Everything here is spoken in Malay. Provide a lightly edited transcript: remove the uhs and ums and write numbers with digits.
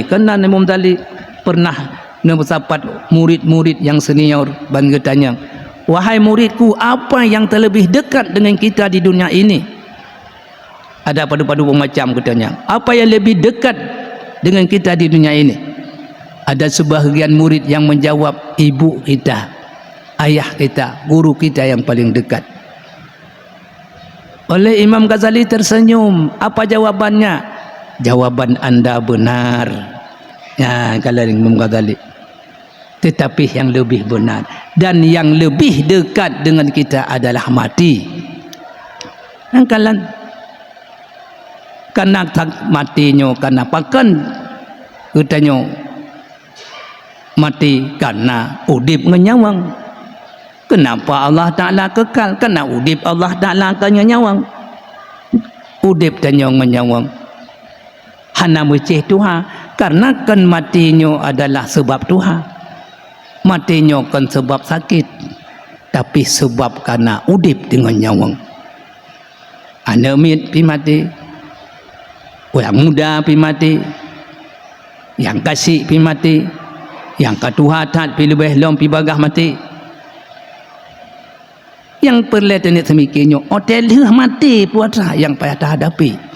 Kerana Imam Ghazali pernah mendapat murid-murid yang senior dan bertanya, wahai muridku, apa yang terlebih dekat dengan kita di dunia ini? Ada padu-padu macam katanya, apa yang lebih dekat dengan kita di dunia ini? Ada sebahagian murid yang menjawab, ibu kita, ayah kita, guru kita yang paling dekat. Oleh Imam Ghazali tersenyum. Apa jawabannya? Jawaban anda benar. Ya, kalau Imam Ghazali. Tetapi yang lebih benar dan yang lebih dekat dengan kita adalah mati. Angkalan karena matinya karena pakan katanya mati karena udip ngenyawang. Kenapa Allah Ta'ala kekal? Karena udip Allah Ta'ala akan nyawang. Udip dan yang menyawang hana mecih Tuhan, karena kan matinya adalah sebab Tuhan. Matinya kan sebab sakit, tapi sebab karena udip dengan nyawang. Anak mit pi mati, orang muda pi mati, yang kasih pi mati, yang katuhatan pi lebih long pi bagah mati. Yang perlu tenik semikirnya hotel mati puasa yang payah hadapi.